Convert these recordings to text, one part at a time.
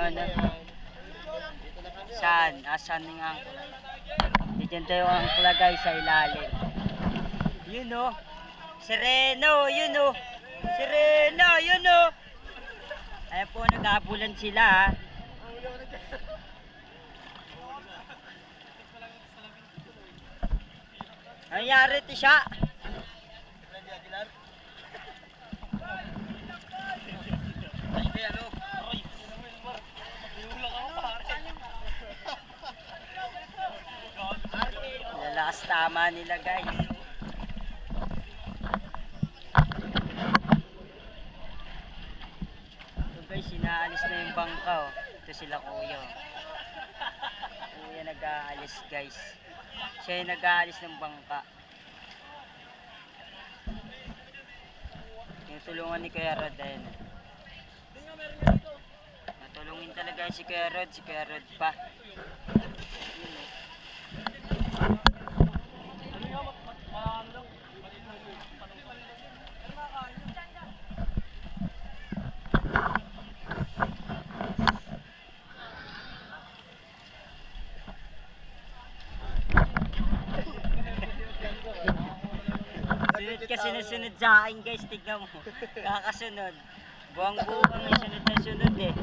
ano. Saan? Asan yung angkla? Diyan tayo ang angkla guys sa ilalim. Yun o. Sereno, yun o. Sereno, yun o. Ayan po, nag-aabulan sila ha. Nangyari ito siya. Lalakas tama nila guys. Ito guys, inaalis na yung bangka oh. Ito sila kuya. Kuya nag-aalis guys. Siya yung nag-aalis ng bangka. Tinutulungan ni Kuya Rod ayun. Natulungin talaga si Kuya Rod pa. Sunod ka sinusunod sa akin guys, tignan mo. Kakasunod. Buwang-buwang yung sunod na sunod eh.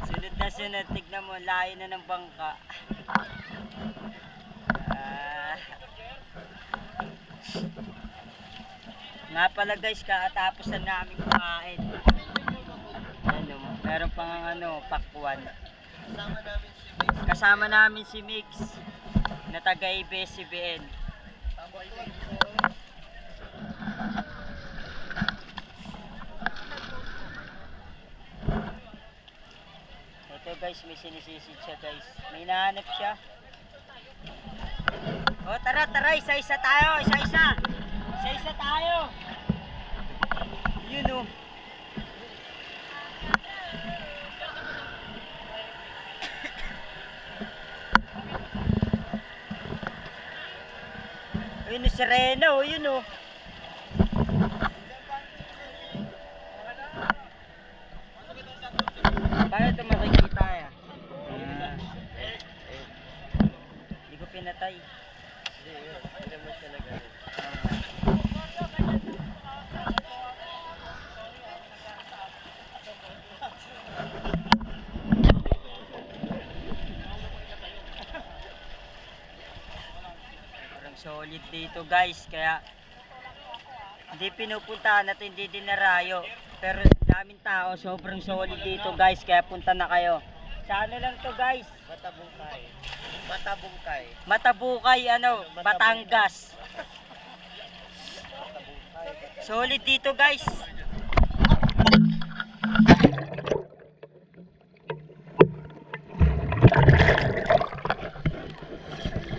Sunod na sunod, tignan mo, layo na ng bangka. Nga pala guys, kakatapos na namin kumain. Ano, meron pang ano, pakwan. Kasama namin si Mix na taga ABS-CBN. Ito guys, may sinisisid siya guys. May nahanap siya. O tara, isa-isa tayo, isa-isa. Isa-isa tayo. Yun o. Yun o, Sereno, yun o. Paano ito makikita ya? Hindi ko pinatay. Hindi mo talaga. Solid dito guys, kaya hindi pinupuntahan at hindi dinarayo, pero daming tao, sobrang solid dito guys, kaya punta na kayo. Sa ano lang to guys? Matabukay ano, Batangas. Solid dito guys.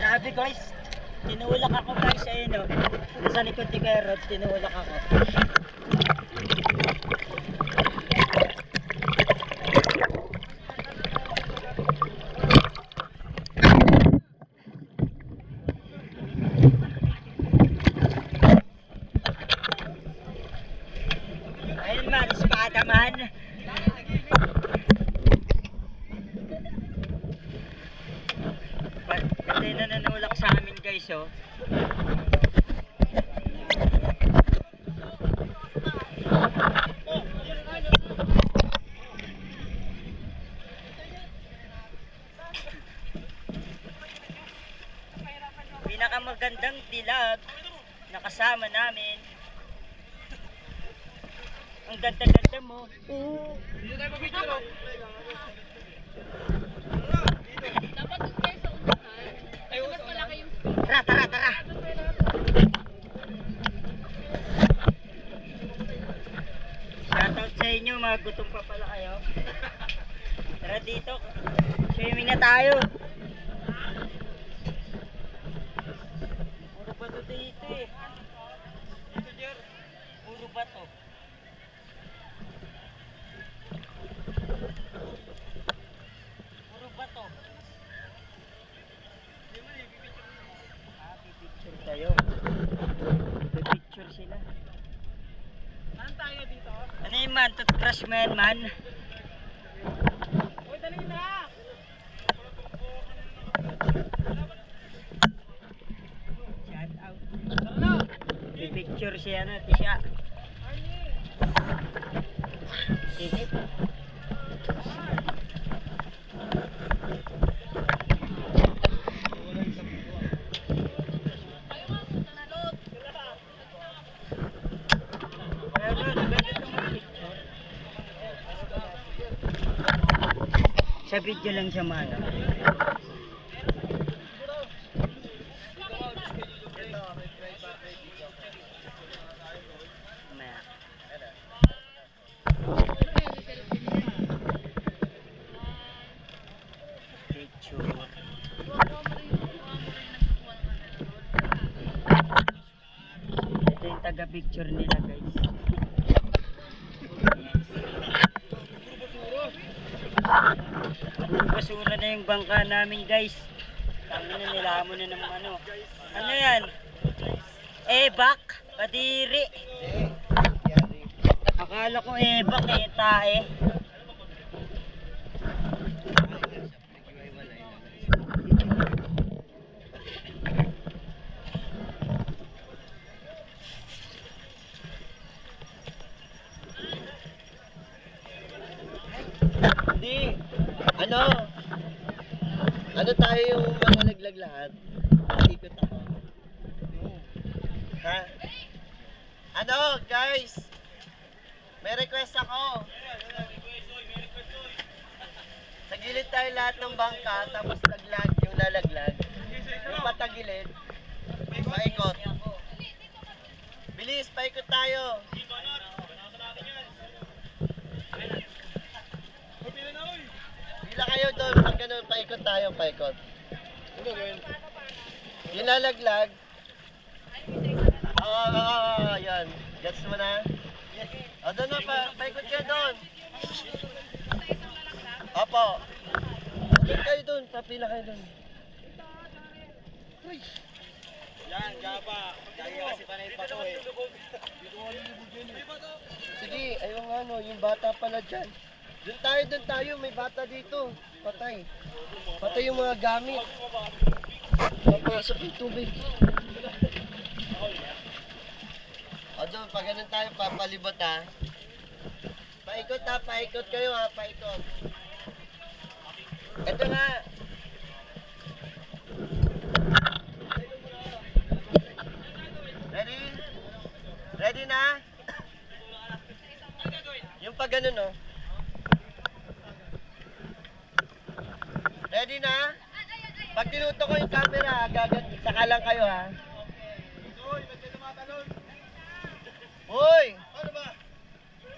Grabe guys. Tinulak ako guys, ayun o. Nasa likod ni Kuya Rod, tinulak ako. Ayun man, espada man. Patay na nanulak sa amin guys oh. Pinakamagandang dilag na kasama namin. Ang ganda-ganda mo. Dito tayo pabigyan oh. Dapat doon kayo sa unahan. Kasi mas malaki yung space. Tara. Shoutout sa inyo, mga gutom pa pala kayo. Tara dito. Swimming na tayo. Puro bato dito eh. Dito Jer. Puro bato. Puro bato. Pipicture tayo. Pipicture sila. man, toothbrush man man. Shout out. Picture siya na, siya. Sige. Sa video lang siya mana. Maya. Picture. Ito yung taga-picture nila guys. Puro basura na yung bangka namin guys. Tangin na nila mo na ng ano. Ano yan? Ebak? Kadiri. Akala ko ebak eh, tae. Hindi. Ano tayo yung makalaglag lahat? Ikot ako. Ha? Ano, guys? May request ako. Sa gilid tayo lahat ng bangka, tapos laglag, yung lalaglag. Yung patagilid, paikot. Bilis, paikot tayo. Pila kayo doon, pag ganun, paikot tayo, paikot. Yung lalaglag. Yan. Gets mo na? O, doon na, paikot kayo doon. Opo. Doon kayo doon, papila kayo doon. Yan, gapa. Kaya kasi panay pa to eh. Sige, ayun nga no, yung bata pala dyan. Doon tayo, may bata dito. Patay. Patay yung mga gamit. Papasok yung tubig. O doon, pag ganun tayo, papalibot ha. Paikot ha, paikot kayo ha, paikot. Ito nga. Ready? Ready na? Yung pag ganun no. Ready na? Pag tinuto ko yung camera, saka lang kayo ha. Hoy! Ano ba?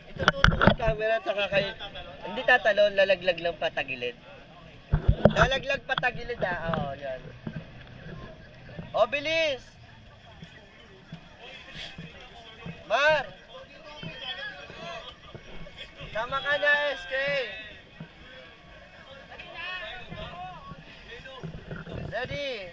Itututo ko yung camera, saka kayo. Hindi tatalon, lalaglag lang patagilid. Lalaglag patagilid ha. Oo, yan. O, bilis! Mar! Sama ka na, SK! Ready?